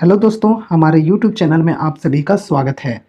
Hello दोस्तों, हमारे YouTube channel में आप सभी का स्वागत है।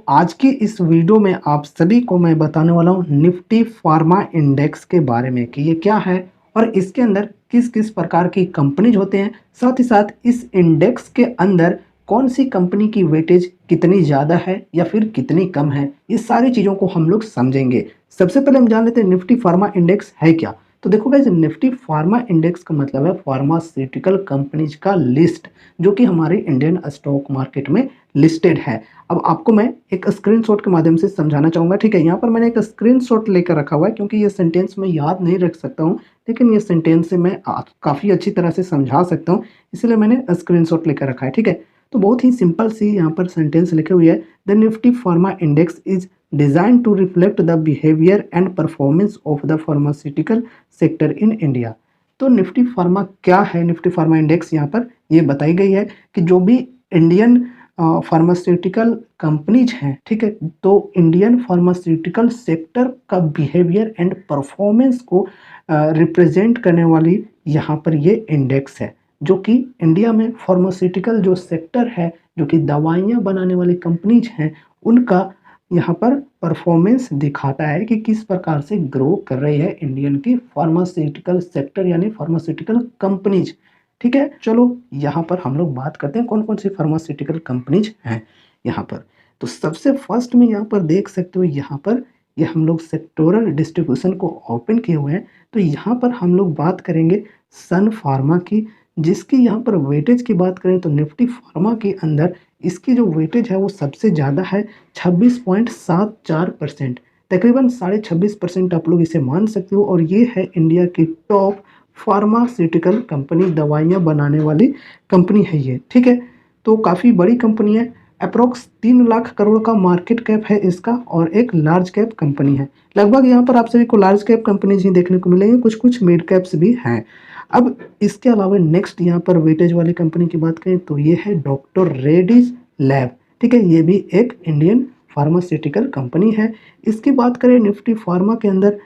आज की इस वीडियो में आप सभी को मैं बताने वाला हूँ निफ्टी फार्मा इंडेक्स के बारे में कि ये क्या है और इसके अंदर किस किस प्रकार की कंपनीज होते हैं। साथ ही साथ इस इंडेक्स के अंदर कौन सी कंपनी की वेटेज कितनी ज़्यादा है या फिर कितनी कम है, ये सारी चीज़ों को हम लोग समझेंगे। सबसे पहले हम जान लेते हैं निफ्टी फार्मा इंडेक्स है क्या। तो देखो गाइस, निफ्टी फार्मा इंडेक्स का मतलब है फार्मास्यूटिकल कंपनीज का लिस्ट, जो कि हमारे इंडियन स्टॉक मार्केट में लिस्टेड है। अब आपको मैं एक स्क्रीनशॉट के माध्यम से समझाना चाहूँगा, ठीक है। यहाँ पर मैंने एक स्क्रीनशॉट लेकर रखा हुआ है क्योंकि ये सेंटेंस मैं याद नहीं रख सकता हूँ, लेकिन ये सेंटेंस से मैं काफ़ी अच्छी तरह से समझा सकता हूँ, इसलिए मैंने स्क्रीनशॉट लेकर रखा है, ठीक है। तो बहुत ही सिंपल सी यहाँ पर सेंटेंस लिखी हुई है, the Nifty pharma index is designed to reflect the behavior and performance of the pharmaceutical sector in India। तो निफ्टी फार्मा क्या है, निफ्टी फार्मा इंडेक्स यहाँ पर ये बताई गई है कि जो भी इंडियन फार्मास्यूटिकल कंपनीज हैं, ठीक है, तो इंडियन फार्मास्यूटिकल सेक्टर का बिहेवियर एंड परफॉर्मेंस को रिप्रेजेंट करने वाली यहाँ पर ये इंडेक्स है, जो कि इंडिया में फार्मास्यूटिकल जो सेक्टर है, जो कि दवाइयाँ बनाने वाली कंपनीज हैं, उनका यहाँ पर परफॉर्मेंस दिखाता है कि किस प्रकार से ग्रो कर रही है इंडियन की फार्मास्यूटिकल सेक्टर यानी फार्मास्यूटिकल कंपनीज। ठीक है, चलो यहाँ पर हम लोग बात करते हैं कौन कौन सी फार्मास्यूटिकल कंपनीज हैं यहाँ पर। तो सबसे फर्स्ट में यहाँ पर देख सकते हो, यहाँ पर ये हम लोग सेक्टोरल डिस्ट्रीब्यूशन को ओपन किए हुए हैं। तो यहाँ पर हम लोग बात करेंगे सन फार्मा की, जिसकी यहाँ पर वेटेज की बात करें तो निफ्टी फार्मा के अंदर इसकी जो वेटेज है वो सबसे ज़्यादा है 26.74%, तकरीबन 26.5% आप लोग इसे मान सकते हो। और ये है इंडिया की टॉप फार्मास्यूटिकल कंपनी, दवाइयाँ बनाने वाली कंपनी है ये, ठीक है। तो काफ़ी बड़ी कंपनी है, अप्रोक्स 3 लाख करोड़ का मार्केट कैप है इसका और एक लार्ज कैप कंपनी है। लगभग यहाँ पर आप सभी को लार्ज कैप कंपनीज ही देखने को मिलेंगे, कुछ कुछ मिड कैप्स भी हैं। अब इसके अलावा नेक्स्ट यहाँ पर वेटेज वाली कंपनी की बात करें तो ये है डॉक्टर रेड्डीज लैब, ठीक है। ये भी एक इंडियन फार्मास्यूटिकल कंपनी है। इसकी बात करें निफ्टी फार्मा के अंदर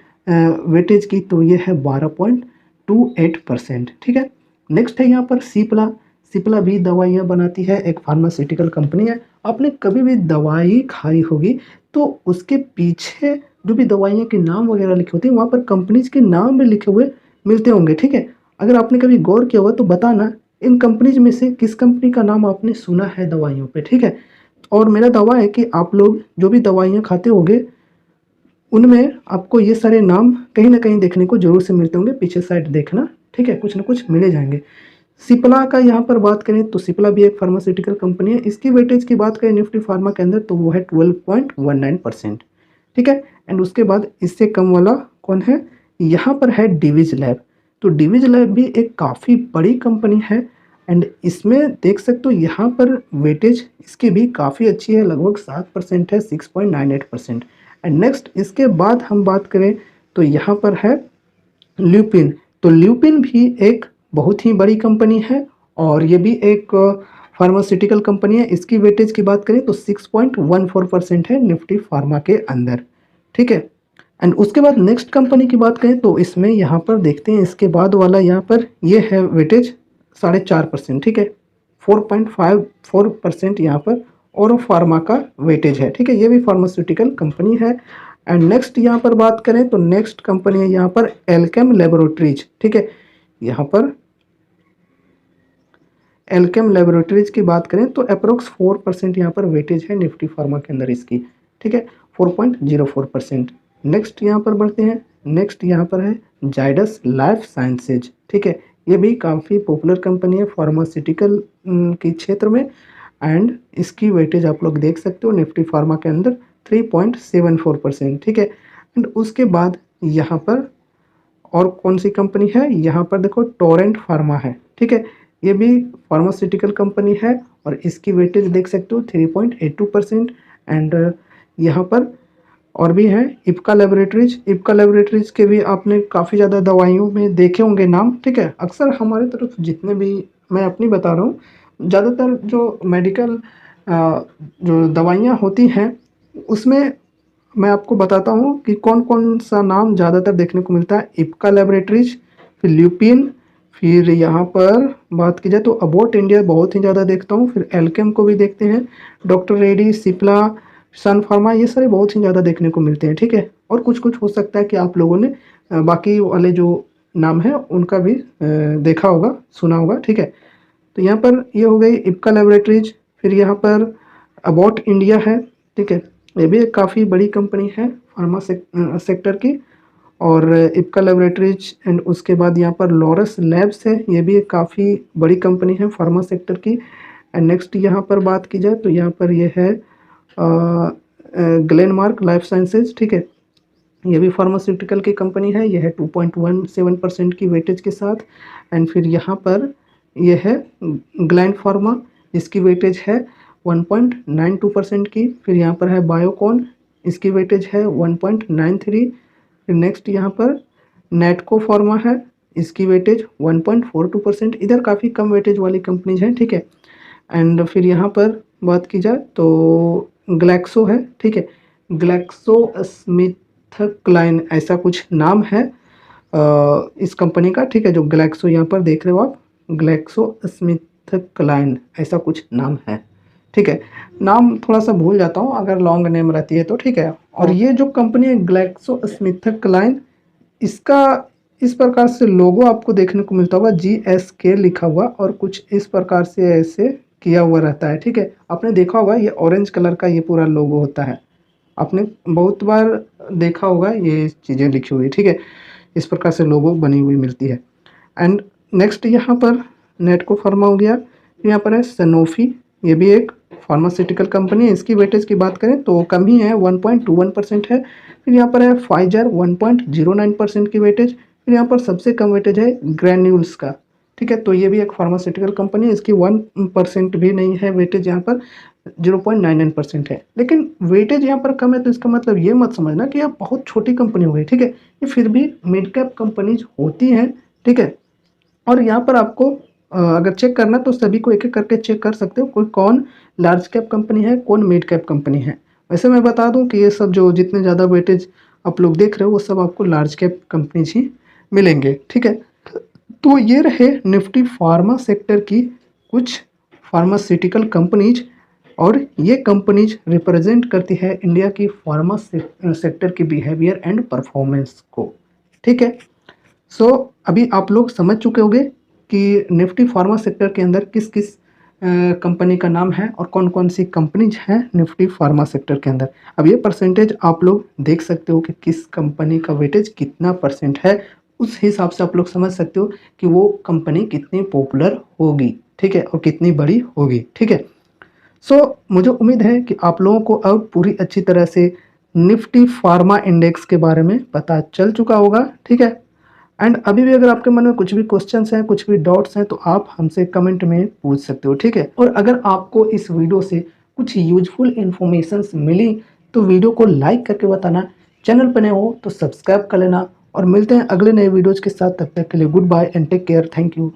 वेटेज की तो ये है 12.28%, ठीक है। नेक्स्ट है यहाँ पर सिप्ला। सिप्ला भी दवाइयाँ बनाती है, एक फार्मास्यूटिकल कंपनी है। आपने कभी भी दवाई खाई होगी तो उसके पीछे जो भी दवाइयाँ के नाम वगैरह लिखे होते हैं, वहाँ पर कंपनीज के नाम भी लिखे हुए मिलते होंगे, ठीक है। अगर आपने कभी गौर किया होगा तो बताना इन कंपनीज में से किस कंपनी का नाम आपने सुना है दवाइयों पे, ठीक है। और मेरा दावा है कि आप लोग जो भी दवाइयाँ खाते होंगे उनमें आपको ये सारे नाम कहीं ना कहीं देखने को जरूर से मिलते होंगे, पीछे साइड देखना, ठीक है, कुछ ना कुछ मिले जाएंगे। सिप्ला का यहाँ पर बात करें तो सिप्ला भी एक फार्मास्यूटिकल कंपनी है। इसकी वेटेज की बात करें निफ्टी फार्मा के अंदर तो वो है 12.19%, ठीक है। एंड उसके बाद इससे कम वाला कौन है, यहाँ पर है डिविज लैब। तो डिविज लैब भी एक काफ़ी बड़ी कंपनी है एंड इसमें देख सकते हो यहाँ पर वेटेज इसकी भी काफ़ी अच्छी है, लगभग 7% है, 6.98%। एंड नेक्स्ट इसके बाद हम बात करें तो यहाँ पर है ल्यूपिन। तो ल्यूपिन भी एक बहुत ही बड़ी कंपनी है और ये भी एक फार्मास्यूटिकल कंपनी है। इसकी वेटेज की बात करें तो 6.14% है निफ्टी फार्मा के अंदर, ठीक है। एंड उसके बाद नेक्स्ट कंपनी की बात करें तो इसमें यहाँ पर देखते हैं, इसके बाद वाला यहाँ पर ये है वेटेज 4.5%, ठीक है। 4.54% यहाँ पर और फार्मा का वेटेज है, ठीक है। ये भी फार्मास्यूटिकल कंपनी है। एंड नेक्स्ट यहाँ पर बात करें तो नेक्स्ट कंपनी है यहाँ पर एल्केम लेबोरेटरीज, ठीक है। यहाँ पर एल्केम लेबोरेटरीज की बात करें तो अप्रोक्स 4% यहाँ पर वेटेज है निफ्टी फार्मा के अंदर इसकी, ठीक है, 4.04%। नेक्स्ट यहाँ पर बढ़ते हैं, नेक्स्ट यहाँ पर है जाइडस लाइफ साइंसेज, ठीक है। ये भी काफ़ी पॉपुलर कंपनी है फार्मास्यूटिकल के क्षेत्र में एंड इसकी वेटेज आप लोग देख सकते हो निफ्टी फार्मा के अंदर 3.74%, ठीक है। एंड उसके बाद यहाँ पर और कौन सी कंपनी है, यहाँ पर देखो टोरेंट फार्मा है, ठीक है। ये भी फार्मास्यूटिकल कंपनी है और इसकी वेटेज देख सकते हो 3.82%। एंड यहाँ पर और भी है इप्का लेबोरेटरीज। इप्का लेबोरेटरीज के भी आपने काफ़ी ज़्यादा दवाइयों में देखे होंगे नाम, ठीक है। अक्सर हमारे तरफ जितने भी, मैं अपनी बता रहा हूँ, ज़्यादातर जो मेडिकल जो दवाइयाँ होती हैं उसमें मैं आपको बताता हूँ कि कौन कौन सा नाम ज़्यादातर देखने को मिलता है। इप्का लेबोरेटरीज, फिर ल्यूपिन, फिर यहाँ पर बात की जाए तो अबाउट इंडिया बहुत ही ज़्यादा देखता हूँ, फिर एल्केम को भी देखते हैं, डॉक्टर रेड्डी, सिप्ला, सन फार्मा, ये सारे बहुत ही ज़्यादा देखने को मिलते हैं, ठीक है। और कुछ कुछ हो सकता है कि आप लोगों ने बाकी वाले जो नाम है उनका भी देखा होगा, सुना होगा, ठीक है। तो यहाँ पर ये हो गई इप्का लेबोरेटरीज, फिर यहाँ पर अबाउट इंडिया है, ठीक है। ये भी एक काफ़ी बड़ी कंपनी है फार्मा सेक्टर की। और इप्का लेबोरेटरीज एंड उसके बाद यहाँ पर लॉरस लैब्स है, ये भी एक काफ़ी बड़ी कंपनी है फार्मा सेक्टर की। एंड नेक्स्ट यहाँ पर बात की जाए तो यहाँ पर ये है ग्लेनमार्क लाइफ साइंसेज, ठीक है। ये भी फार्मास्यूटिकल की कंपनी है, यह है 2.17% की वेटेज के साथ। एंड फिर यहाँ पर यह है ग्लैंड फार्मा, इसकी वेटेज है 1.92% की। फिर यहाँ पर है बायोकॉन, इसकी वेटेज है 1.93। फिर नेक्स्ट यहाँ पर नेटको फार्मा है, इसकी वेटेज 1.42%। इधर काफ़ी कम वेटेज वाली कंपनीज हैं, ठीक है। एंड फिर यहाँ पर बात की जाए तो ग्लैक्सो है, ठीक है। ग्लैक्सो स्मिथक्लाइन ऐसा कुछ नाम है इस कंपनी का, ठीक है। जो ग्लैक्सो यहाँ पर देख रहे हो आप, ग्लैक्सो स्मिथक्लाइन ऐसा कुछ नाम है, ठीक है। नाम थोड़ा सा भूल जाता हूँ अगर लॉन्ग नेम रहती है तो, ठीक है। और ये जो कंपनी है ग्लैक्सो स्मिथक्लाइन, इसका इस प्रकार से लोगो आपको देखने को मिलता होगा, GSK लिखा हुआ और कुछ इस प्रकार से ऐसे किया हुआ रहता है, ठीक है। आपने देखा होगा ये ऑरेंज कलर का ये पूरा लोगो होता है, आपने बहुत बार देखा होगा ये चीज़ें लिखी हुई, ठीक है। इस प्रकार से लोगो बनी हुई मिलती है। एंड नेक्स्ट यहाँ पर नेटको फार्मा हो गया, यहाँ पर है सनोफी, ये भी एक फार्मास्यूटिकल कंपनी है। इसकी वेटेज की बात करें तो कम ही है, 1.21% है। फिर यहाँ पर है फाइजर, 1.09% की वेटेज। फिर यहाँ पर सबसे कम वेटेज है ग्रैन्यूल्स का, ठीक है। तो ये भी एक फार्मास्यूटिकल कंपनी है, इसकी 1% भी नहीं है वेटेज, यहाँ पर 0.99% है। लेकिन वेटेज यहाँ पर कम है तो इसका मतलब ये मत समझना कि यह बहुत छोटी कंपनी हो गई, ठीक है। ये फिर भी मिड कैप कंपनीज होती हैं, ठीक है। और यहाँ पर आपको अगर चेक करना तो सभी को एक एक करके चेक कर सकते हो, कोई कौन लार्ज कैप कंपनी है, कौन मिड कैप कंपनी है। वैसे मैं बता दूं कि ये सब जो जितने ज़्यादा वेटेज आप लोग देख रहे हो वो सब आपको लार्ज कैप कंपनीज ही मिलेंगे, ठीक है। तो ये रहे निफ्टी फार्मा सेक्टर की कुछ फार्मास्यूटिकल कंपनीज, और ये कंपनीज रिप्रेजेंट करती है इंडिया की फार्मा सेक्टर की बिहेवियर एंड परफॉर्मेंस को, ठीक है। सो अभी आप लोग समझ चुके होंगे कि निफ्टी फार्मा सेक्टर के अंदर किस किस कंपनी का नाम है और कौन कौन सी कंपनीज हैं निफ्टी फार्मा सेक्टर के अंदर। अब ये परसेंटेज आप लोग देख सकते हो कि किस कंपनी का वेटेज कितना परसेंट है, उस हिसाब से आप लोग समझ सकते हो कि वो कंपनी कितनी पॉपुलर होगी, ठीक है, और कितनी बड़ी होगी, ठीक है। सो मुझे उम्मीद है कि आप लोगों को अब पूरी अच्छी तरह से निफ्टी फार्मा इंडेक्स के बारे में पता चल चुका होगा, ठीक है। एंड अभी भी अगर आपके मन में कुछ भी क्वेश्चंस हैं, कुछ भी डाउट्स हैं, तो आप हमसे कमेंट में पूछ सकते हो, ठीक है। और अगर आपको इस वीडियो से कुछ यूजफुल इन्फॉर्मेशंस मिली तो वीडियो को लाइक करके बताना, चैनल पर नए हो तो सब्सक्राइब कर लेना, और मिलते हैं अगले नए वीडियोज़ के साथ। तब तक के लिए goodbye and take care, thank you.